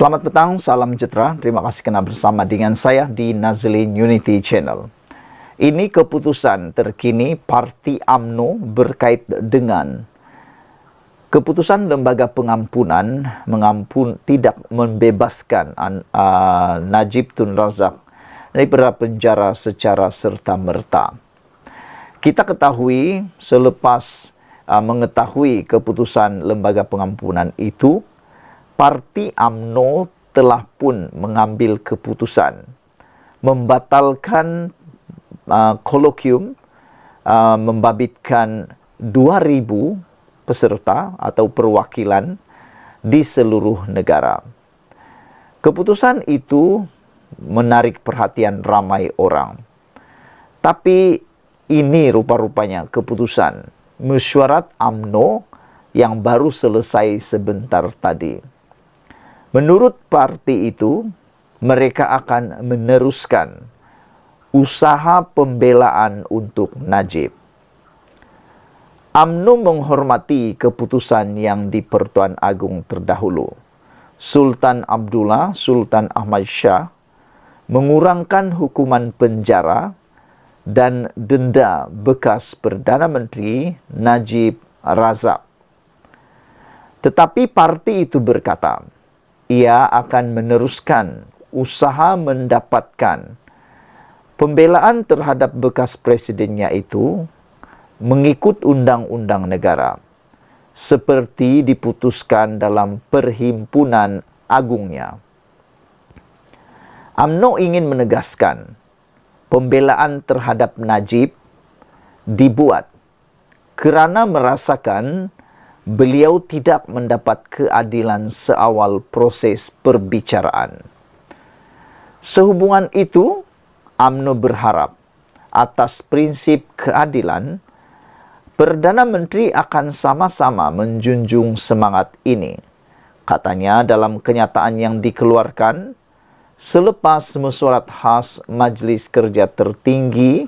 Selamat petang, salam sejahtera. Terima kasih kerana bersama dengan saya di Nazlin Unity Channel. Ini keputusan terkini Parti UMNO berkait dengan keputusan Lembaga Pengampunan tidak membebaskan Najib Tun Razak daripada penjara secara serta-merta. Kita ketahui selepas mengetahui keputusan Lembaga Pengampunan itu, Parti UMNO telah pun mengambil keputusan membatalkan kolokium, membabitkan 2,000 peserta atau perwakilan di seluruh negara. Keputusan itu menarik perhatian ramai orang. Tapi ini rupa-rupanya keputusan mesyuarat UMNO yang baru selesai sebentar tadi. Menurut parti itu, mereka akan meneruskan usaha pembelaan untuk Najib. UMNO menghormati keputusan yang di Pertuan Agong terdahulu. Sultan Abdullah, Sultan Ahmad Shah mengurangkan hukuman penjara dan denda bekas Perdana Menteri Najib Razak. Tetapi parti itu berkata, ia akan meneruskan usaha mendapatkan pembelaan terhadap bekas presidennya itu mengikut undang-undang negara, seperti diputuskan dalam Perhimpunan Agungnya. UMNO ingin menegaskan pembelaan terhadap Najib dibuat kerana merasakan beliau tidak mendapat keadilan seawal proses perbicaraan. Sehubungan itu, UMNO berharap atas prinsip keadilan, Perdana Menteri akan sama-sama menjunjung semangat ini. Katanya dalam kenyataan yang dikeluarkan selepas mesyuarat khas Majlis Kerja Tertinggi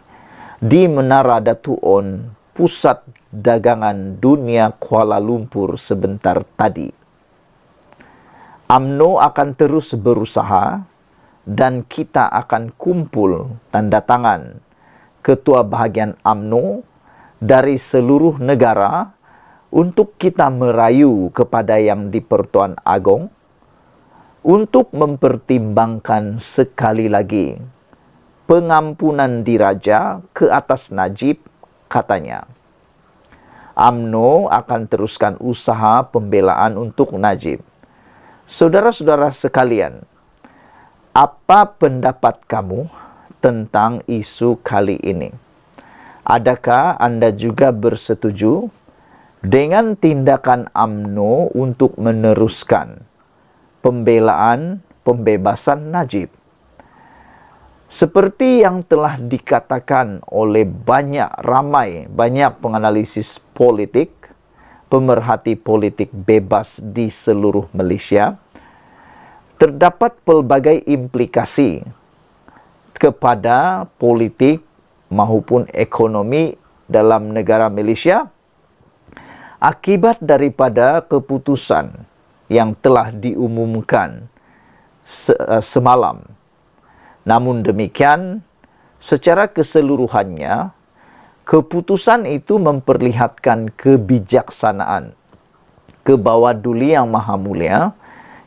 di Menara Datu On, Pusat Dagangan Dunia Kuala Lumpur sebentar tadi. UMNO akan terus berusaha dan kita akan kumpul tanda tangan ketua bahagian UMNO dari seluruh negara untuk kita merayu kepada Yang di-Pertuan Agong untuk mempertimbangkan sekali lagi pengampunan diraja ke atas Najib, katanya. UMNO akan teruskan usaha pembelaan untuk Najib. Saudara-saudara sekalian, apa pendapat kamu tentang isu kali ini? Adakah anda juga bersetuju dengan tindakan UMNO untuk meneruskan pembebasan Najib? Seperti yang telah dikatakan oleh banyak penganalisis politik, pemerhati politik bebas di seluruh Malaysia, terdapat pelbagai implikasi kepada politik maupun ekonomi dalam negara Malaysia akibat daripada keputusan yang telah diumumkan semalam. Namun demikian, secara keseluruhannya, keputusan itu memperlihatkan kebijaksanaan Kebawah-Duli Yang Maha Mulia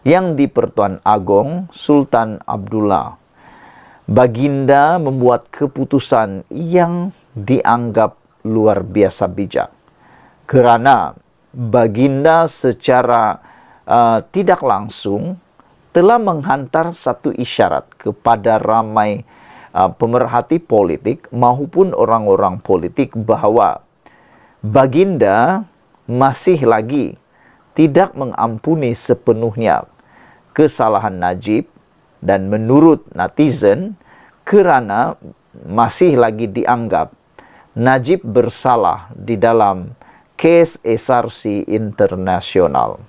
Yang di-Pertuan Agong Sultan Abdullah. Baginda membuat keputusan yang dianggap luar biasa bijak, kerana Baginda secara tidak langsung telah menghantar satu isyarat kepada ramai pemerhati politik maupun orang-orang politik bahawa Baginda masih lagi tidak mengampuni sepenuhnya kesalahan Najib, dan menurut netizen kerana masih lagi dianggap Najib bersalah di dalam kes SRC internasional.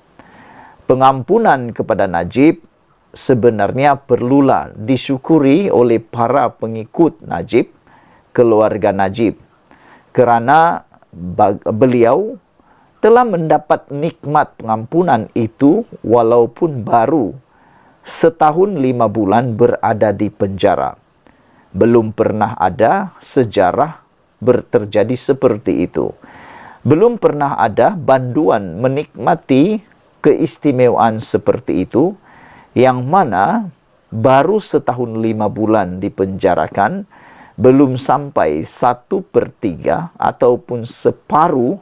Pengampunan kepada Najib sebenarnya perlulah disyukuri oleh para pengikut Najib, keluarga Najib, kerana beliau telah mendapat nikmat pengampunan itu walaupun baru setahun 5 bulan berada di penjara. Belum pernah ada sejarah terjadi seperti itu. Belum pernah ada banduan menikmati keistimewaan seperti itu, yang mana baru setahun 5 bulan dipenjarakan, belum sampai 1/3 ataupun separuh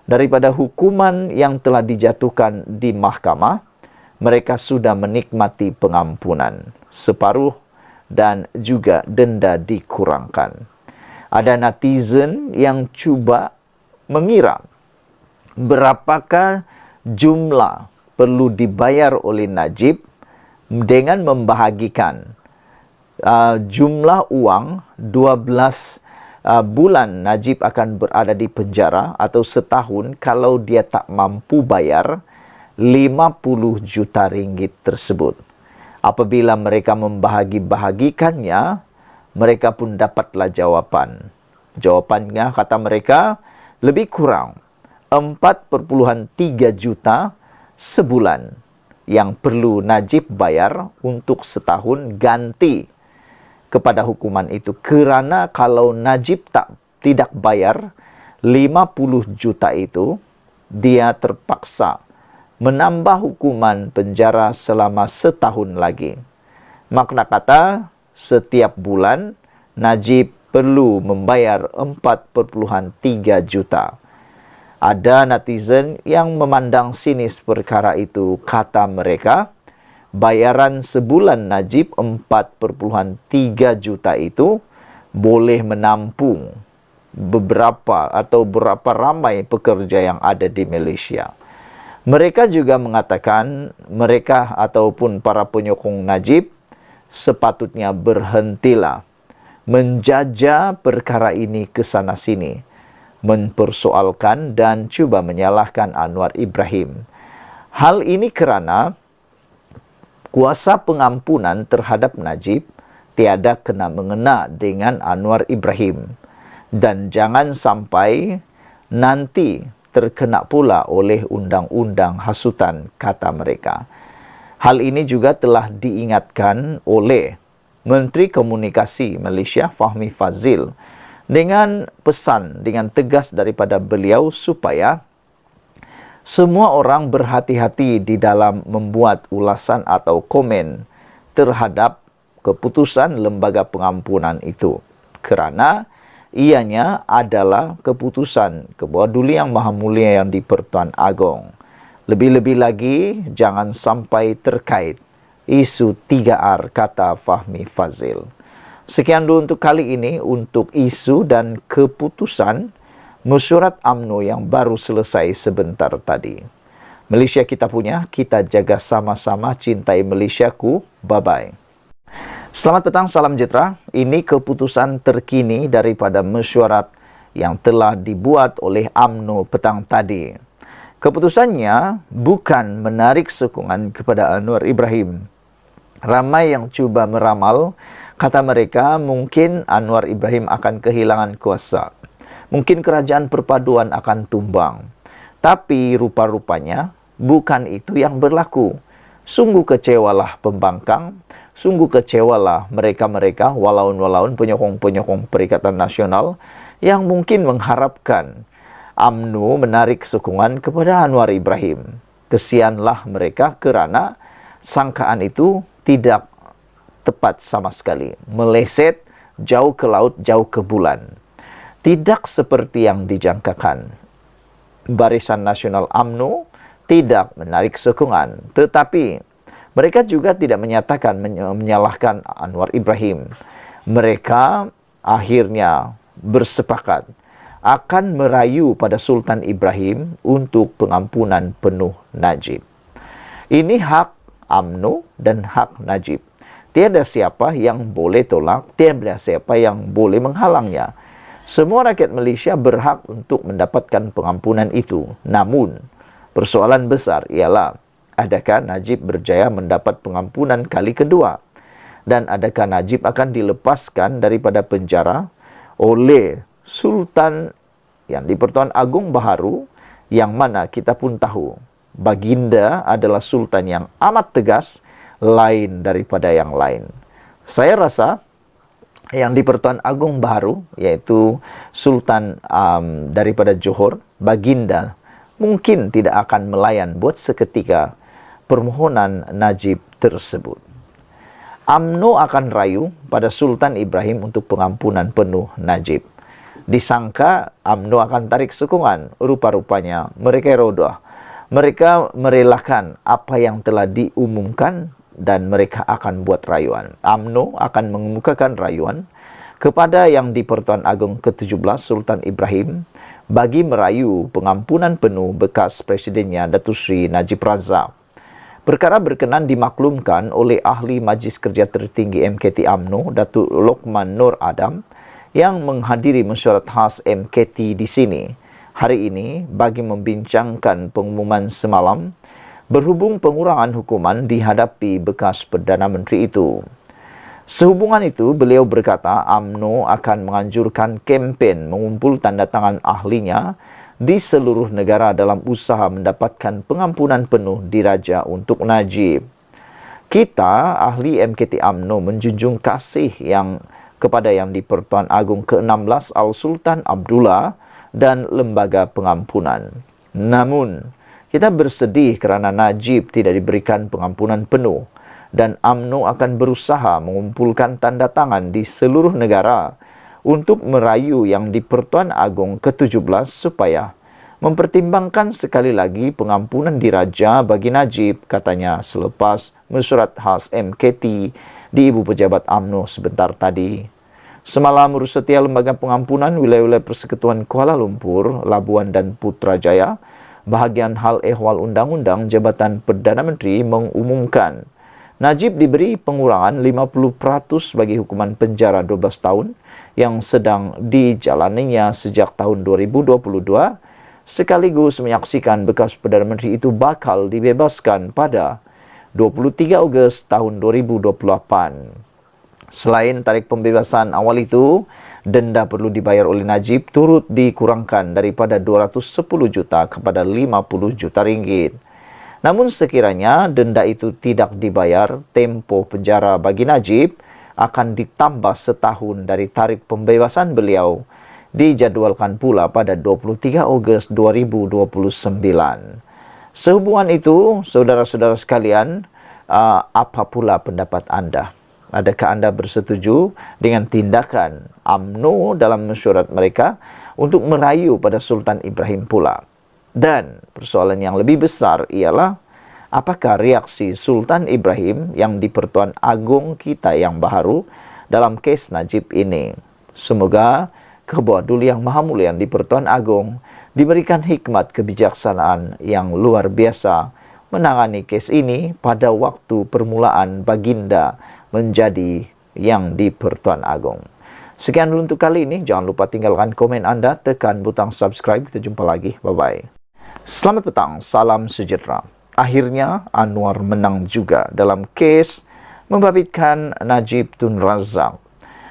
daripada hukuman yang telah dijatuhkan di mahkamah, mereka sudah menikmati pengampunan separuh dan juga denda dikurangkan. Ada netizen yang cuba mengira berapakah jumlah perlu dibayar oleh Najib dengan membahagikan jumlah uang 12 bulan Najib akan berada di penjara atau setahun kalau dia tak mampu bayar 50 juta ringgit tersebut. Apabila mereka membahagi-bahagikannya, mereka pun dapatlah jawapan. Jawapannya, kata mereka, lebih kurang 4,3 juta sebulan yang perlu Najib bayar untuk setahun ganti kepada hukuman itu. Kerana kalau Najib tidak bayar 50 juta itu, dia terpaksa menambah hukuman penjara selama setahun lagi. Makna kata, setiap bulan Najib perlu membayar 4,3 juta. Ada netizen yang memandang sinis perkara itu. Kata mereka, bayaran sebulan Najib 4,3 juta itu boleh menampung berapa ramai pekerja yang ada di Malaysia. Mereka juga mengatakan mereka ataupun para penyokong Najib sepatutnya berhentilah menjajah perkara ini ke sana sini, mempersoalkan dan cuba menyalahkan Anwar Ibrahim. Hal ini kerana kuasa pengampunan terhadap Najib tiada kena mengena dengan Anwar Ibrahim, dan jangan sampai nanti terkena pula oleh undang-undang hasutan, kata mereka. Hal ini juga telah diingatkan oleh Menteri Komunikasi Malaysia Fahmi Fadzil dengan pesan dengan tegas daripada beliau supaya semua orang berhati-hati di dalam membuat ulasan atau komen terhadap keputusan lembaga pengampunan itu, kerana ianya adalah keputusan Ketua Duli Yang Maha Mulia yang di-Pertuan Agong. Lebih-lebih lagi, jangan sampai terkait isu 3R, kata Fahmi Fadzil. Sekian dulu untuk kali ini, untuk isu dan keputusan mesyuarat UMNO yang baru selesai sebentar tadi. Malaysia kita punya, kita jaga sama-sama, cintai Malaysiaku. Bye-bye. Selamat petang, salam sejahtera. Ini keputusan terkini daripada mesyuarat yang telah dibuat oleh UMNO petang tadi. Keputusannya bukan menarik sokongan kepada Anwar Ibrahim. Ramai yang cuba meramal, kata mereka mungkin Anwar Ibrahim akan kehilangan kuasa. Mungkin kerajaan perpaduan akan tumbang. Tapi rupa-rupanya bukan itu yang berlaku. Sungguh kecewalah pembangkang, sungguh kecewalah mereka-mereka walaun-walaun penyokong-penyokong Perikatan Nasional yang mungkin mengharapkan UMNO menarik sokongan kepada Anwar Ibrahim. Kesianlah mereka kerana sangkaan itu tidak tepat sama sekali. Meleset jauh ke laut, jauh ke bulan. Tidak seperti yang dijangkakan. Barisan Nasional UMNO tidak menarik sokongan, tetapi mereka juga tidak menyatakan menyalahkan Anwar Ibrahim. Mereka akhirnya bersepakat akan merayu pada Sultan Ibrahim untuk pengampunan penuh Najib. Ini hak UMNO dan hak Najib. Tiada siapa yang boleh tolak, tiada siapa yang boleh menghalangnya. Semua rakyat Malaysia berhak untuk mendapatkan pengampunan itu. Namun, persoalan besar ialah, adakah Najib berjaya mendapat pengampunan kali kedua? Dan adakah Najib akan dilepaskan daripada penjara oleh Sultan yang di-Pertuan Agong Baharu, yang mana kita pun tahu baginda adalah sultan yang amat tegas, lain daripada yang lain. Saya rasa yang di Pertuan Agong baru, yaitu Sultan daripada Johor, Baginda, mungkin tidak akan melayan buat seketika permohonan Najib tersebut. UMNO akan rayu pada Sultan Ibrahim untuk pengampunan penuh Najib. Disangka UMNO akan tarik sokongan, rupa-rupanya mereka rodoh. Mereka merelakan apa yang telah diumumkan dan mereka akan buat rayuan. UMNO akan mengemukakan rayuan kepada yang di Pertuan Agong ke-17 Sultan Ibrahim bagi merayu pengampunan penuh bekas presidennya Datuk Seri Najib Razak. Perkara berkenan dimaklumkan oleh ahli Majlis Kerja Tertinggi MKT UMNO Datuk Lokman Nur Adam yang menghadiri mesyuarat khas MKT di sini hari ini bagi membincangkan pengumuman semalam berhubung pengurangan hukuman dihadapi bekas Perdana Menteri itu. Sehubungan itu, beliau berkata UMNO akan menganjurkan kempen mengumpul tanda tangan ahlinya di seluruh negara dalam usaha mendapatkan pengampunan penuh diraja untuk Najib. Kita, ahli MKT UMNO, menjunjung kasih kepada yang di Pertuan Agong ke-16 Al-Sultan Abdullah dan Lembaga Pengampunan. Namun, kita bersedih kerana Najib tidak diberikan pengampunan penuh dan UMNO akan berusaha mengumpulkan tanda tangan di seluruh negara untuk merayu yang di Pertuan Agong ke-17 supaya mempertimbangkan sekali lagi pengampunan diraja bagi Najib, katanya selepas mesyuarat khas MKT di Ibu Pejabat UMNO sebentar tadi. Semalam Urusetia Lembaga Pengampunan Wilayah-Wilayah Persekutuan Kuala Lumpur, Labuan dan Putrajaya, bahagian hal ehwal undang-undang Jabatan Perdana Menteri mengumumkan Najib diberi pengurangan 50% bagi hukuman penjara 12 tahun yang sedang dijalaninya sejak tahun 2022 sekaligus menyaksikan bekas Perdana Menteri itu bakal dibebaskan pada 23 Ogos tahun 2028. Selain tarik pembebasan awal itu, denda perlu dibayar oleh Najib turut dikurangkan daripada 210 juta kepada 50 juta ringgit. Namun sekiranya denda itu tidak dibayar, tempoh penjara bagi Najib akan ditambah setahun dari tarik pembebasan beliau, dijadwalkan pula pada 23 Ogos 2029. Sehubungan itu, saudara-saudara sekalian, apa pula pendapat anda? Adakah anda bersetuju dengan tindakan UMNO dalam mesyuarat mereka untuk merayu pada Sultan Ibrahim pula? Dan persoalan yang lebih besar ialah apakah reaksi Sultan Ibrahim yang di Pertuan Agong kita yang baru dalam kes Najib ini? Semoga Kebawah Duli Yang Maha Mulia di Pertuan Agong diberikan hikmat kebijaksanaan yang luar biasa menangani kes ini pada waktu permulaan Baginda menjadi yang di Pertuan Agong. Sekian dulu untuk kali ini. Jangan lupa tinggalkan komen anda, tekan butang subscribe. Kita jumpa lagi. Bye-bye. Selamat petang, salam sejahtera. Akhirnya Anwar menang juga dalam kes membabitkan Najib Tun Razak.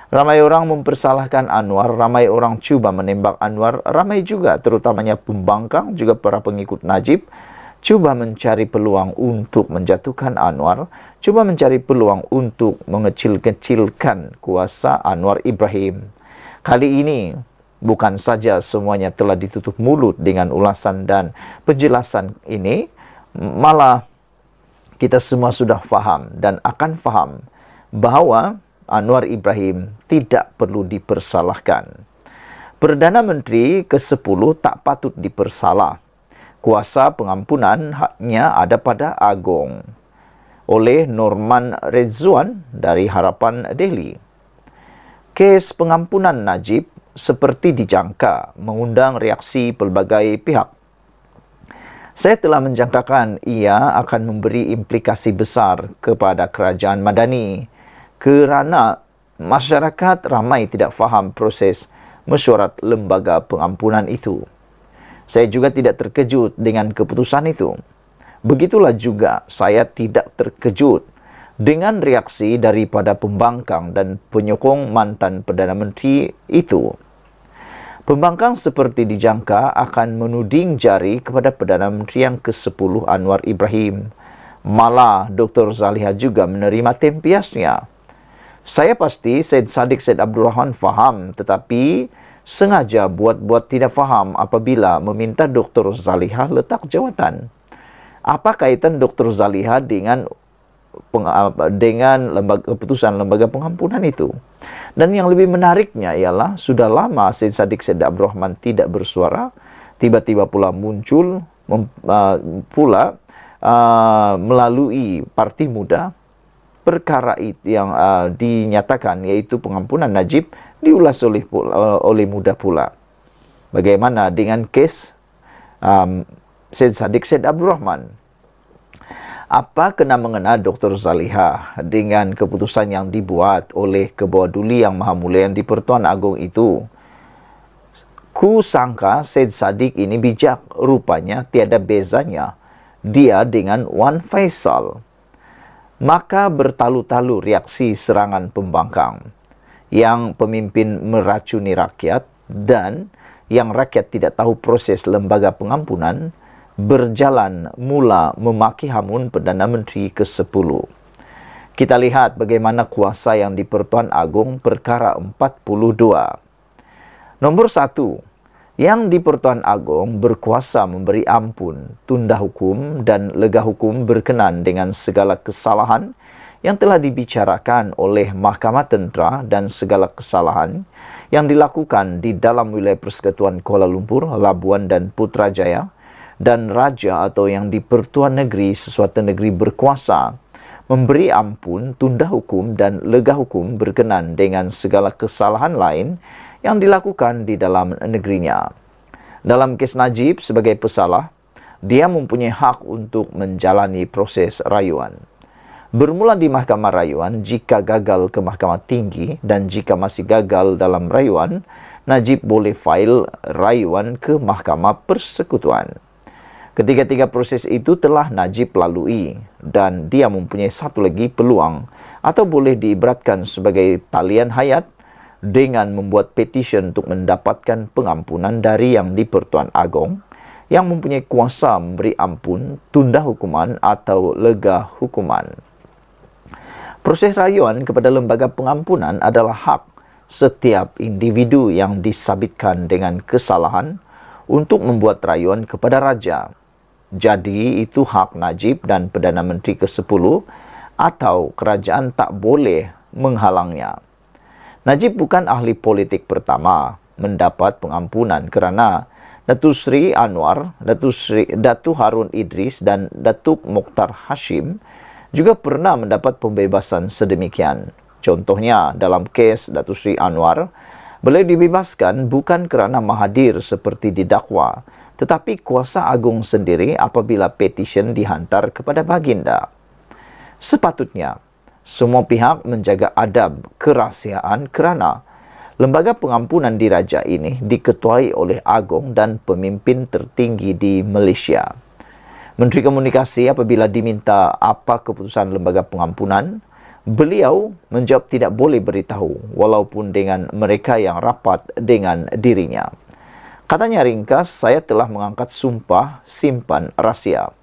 Ramai orang mempersalahkan Anwar, ramai orang cuba menembak Anwar, ramai juga terutamanya pembangkang juga para pengikut Najib cuba mencari peluang untuk menjatuhkan Anwar, cuba mencari peluang untuk mengecil-kecilkan kuasa Anwar Ibrahim. Kali ini bukan saja semuanya telah ditutup mulut dengan ulasan dan penjelasan ini, malah kita semua sudah faham dan akan faham bahawa Anwar Ibrahim tidak perlu dipersalahkan. Perdana Menteri ke-10 tak patut dipersalah. Kuasa pengampunan haknya ada pada Agong oleh Norman Redzuan dari Harapan Delhi. Kes pengampunan Najib seperti dijangka mengundang reaksi pelbagai pihak. Saya telah menjangkakan ia akan memberi implikasi besar kepada kerajaan Madani kerana masyarakat ramai tidak faham proses mesyuarat lembaga pengampunan itu. Saya juga tidak terkejut dengan keputusan itu. Begitulah juga saya tidak terkejut dengan reaksi daripada pembangkang dan penyokong mantan Perdana Menteri itu. Pembangkang seperti dijangka akan menuding jari kepada Perdana Menteri yang ke-10 Anwar Ibrahim Malah Dr. Zaliha juga menerima tempiasnya. Saya pasti Syed Saddiq Syed Abdul Rahman faham, tetapi sengaja buat tidak faham apabila meminta Dr. Zaliha letak jawatan. Apa kaitan Dr. Zaliha dengan keputusan lembaga pengampunan itu? Dan yang lebih menariknya ialah sudah lama Syed Saddiq Syed Abdul Rahman tidak bersuara, tiba-tiba pula muncul melalui Parti Muda perkara itu yang dinyatakan, yaitu pengampunan Najib, diulas oleh Muda pula. Bagaimana dengan kes Syed Saddiq Syed Abdul Rahman? Apa kena-mengena Dr. Zaliha dengan keputusan yang dibuat oleh Kebawah Duli Yang Maha Mulia yang di-Pertuan Agong itu? Ku sangka Syed Saddiq ini bijak, rupanya tiada bezanya dia dengan Wan Faisal. Maka bertalu-talu reaksi serangan pembangkang yang pemimpin meracuni rakyat dan yang rakyat tidak tahu proses lembaga pengampunan berjalan mula memaki hamun Perdana Menteri ke-10. Kita lihat bagaimana kuasa yang di-Pertuan Agong perkara 42. Nomor 1. Yang di-Pertuan Agong berkuasa memberi ampun, tunda hukum dan lega hukum berkenan dengan segala kesalahan yang telah dibicarakan oleh Mahkamah Tentera dan segala kesalahan yang dilakukan di dalam wilayah Persekutuan Kuala Lumpur, Labuan dan Putrajaya, dan Raja atau yang di-Pertuan Negeri sesuatu negeri berkuasa memberi ampun, tunda hukum dan lega hukum berkenan dengan segala kesalahan lain yang dilakukan di dalam negerinya. Dalam kes Najib sebagai pesalah, dia mempunyai hak untuk menjalani proses rayuan. Bermula di Mahkamah Rayuan, jika gagal ke Mahkamah Tinggi, dan jika masih gagal dalam rayuan, Najib boleh file rayuan ke Mahkamah Persekutuan. Ketiga-tiga proses itu telah Najib lalui, dan dia mempunyai satu lagi peluang, atau boleh diibaratkan sebagai talian hayat, dengan membuat petisyen untuk mendapatkan pengampunan dari yang di-Pertuan Agong yang mempunyai kuasa memberi ampun, tunda hukuman atau lega hukuman. Proses rayuan kepada lembaga pengampunan adalah hak setiap individu yang disabitkan dengan kesalahan untuk membuat rayuan kepada raja. Jadi itu hak Najib dan Perdana Menteri ke-10 atau kerajaan tak boleh menghalangnya. Najib bukan ahli politik pertama mendapat pengampunan kerana Datuk Seri Anwar, Datuk Harun Idris dan Datuk Mokhtar Hashim juga pernah mendapat pembebasan sedemikian. Contohnya dalam kes Datuk Seri Anwar, beliau dibebaskan bukan kerana Mahathir seperti didakwa, tetapi kuasa agung sendiri apabila petisyen dihantar kepada baginda. Sepatutnya semua pihak menjaga adab kerahsiaan kerana lembaga pengampunan diraja ini diketuai oleh Agong dan pemimpin tertinggi di Malaysia. Menteri Komunikasi apabila diminta apa keputusan lembaga pengampunan, beliau menjawab tidak boleh beritahu walaupun dengan mereka yang rapat dengan dirinya. Katanya ringkas, saya telah mengangkat sumpah simpan rahsia.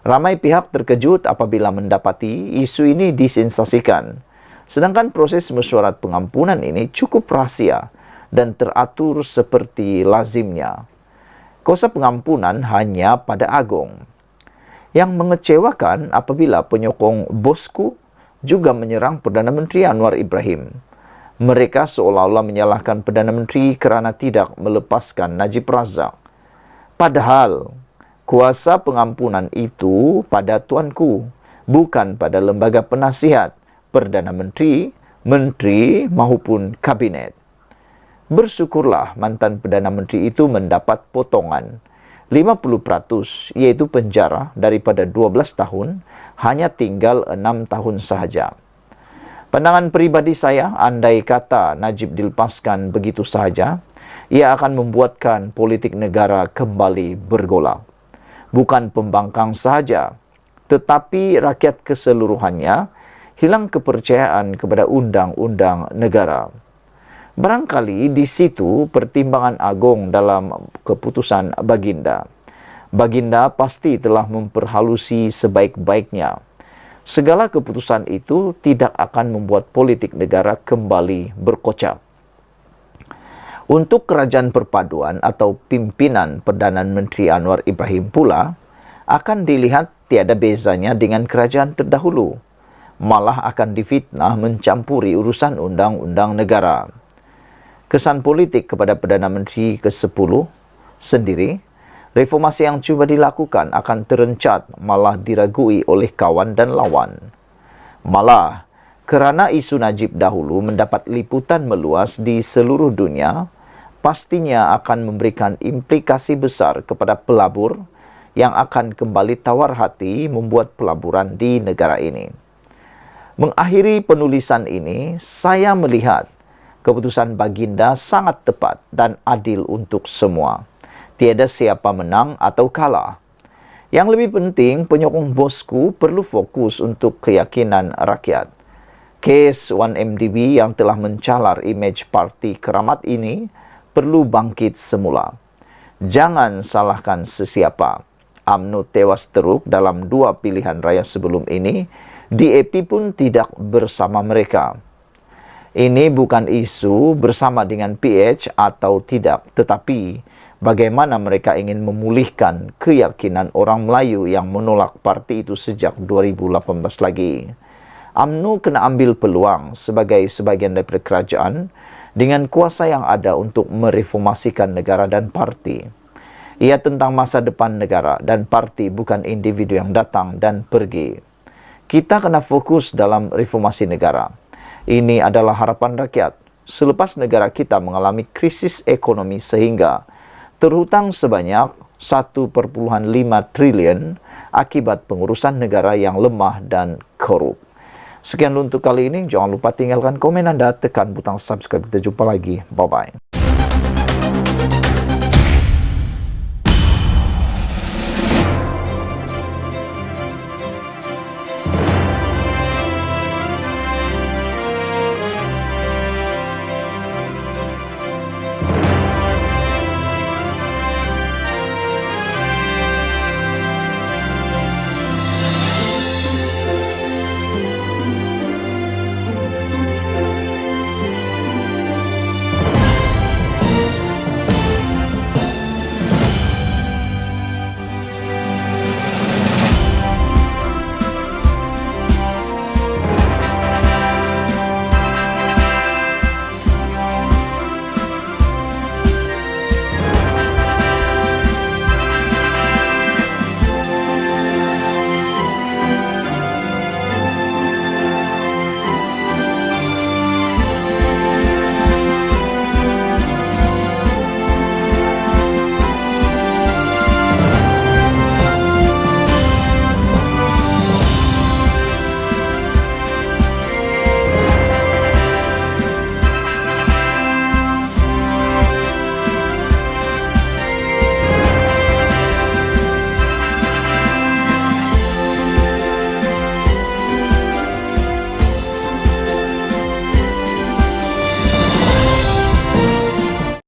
Ramai pihak terkejut apabila mendapati isu ini disensasikan. Sedangkan proses mesyuarat pengampunan ini cukup rahsia dan teratur seperti lazimnya. Kuasa pengampunan hanya pada Agong. Yang mengecewakan apabila penyokong bosku juga menyerang Perdana Menteri Anwar Ibrahim. Mereka seolah-olah menyalahkan Perdana Menteri kerana tidak melepaskan Najib Razak. Padahal kuasa pengampunan itu pada tuanku, bukan pada lembaga penasihat, Perdana Menteri, Menteri maupun Kabinet. Bersyukurlah mantan Perdana Menteri itu mendapat potongan 50%, iaitu penjara daripada 12 tahun, hanya tinggal 6 tahun sahaja. Pandangan peribadi saya, andai kata Najib dilepaskan begitu sahaja, ia akan membuatkan politik negara kembali bergolak. Bukan pembangkang sahaja, tetapi rakyat keseluruhannya hilang kepercayaan kepada undang-undang negara. Barangkali di situ pertimbangan Agong dalam keputusan baginda. Baginda pasti telah memperhalusi sebaik-baiknya. Segala keputusan itu tidak akan membuat politik negara kembali berkocak. Untuk kerajaan perpaduan atau pimpinan Perdana Menteri Anwar Ibrahim pula akan dilihat tiada bezanya dengan kerajaan terdahulu. Malah akan difitnah mencampuri urusan undang-undang negara. Kesan politik kepada Perdana Menteri ke-10 sendiri, reformasi yang cuba dilakukan akan terencat malah diragui oleh kawan dan lawan. Malah, kerana isu Najib dahulu mendapat liputan meluas di seluruh dunia, pastinya akan memberikan implikasi besar kepada pelabur yang akan kembali tawar hati membuat pelaburan di negara ini. Mengakhiri penulisan ini, saya melihat keputusan Baginda sangat tepat dan adil untuk semua. Tiada siapa menang atau kalah. Yang lebih penting, penyokong bosku perlu fokus untuk keyakinan rakyat. Kes 1MDB yang telah mencalar imej parti keramat ini perlu bangkit semula. Jangan salahkan sesiapa. UMNO tewas teruk dalam 2 pilihan raya sebelum ini. DAP pun tidak bersama mereka. Ini bukan isu bersama dengan PH atau tidak, tetapi bagaimana mereka ingin memulihkan keyakinan orang Melayu yang menolak parti itu sejak 2018 lagi. UMNO kena ambil peluang sebagai sebagian daripada kerajaan dengan kuasa yang ada untuk mereformasikan negara dan parti. Ia tentang masa depan negara dan parti, bukan individu yang datang dan pergi. Kita kena fokus dalam reformasi negara. Ini adalah harapan rakyat. Selepas negara kita mengalami krisis ekonomi sehingga terhutang sebanyak 1,5 triliun akibat pengurusan negara yang lemah dan korup. Sekian untuk kali ini. Jangan lupa tinggalkan komen Anda, tekan butang subscribe. Kita jumpa lagi. Bye-bye.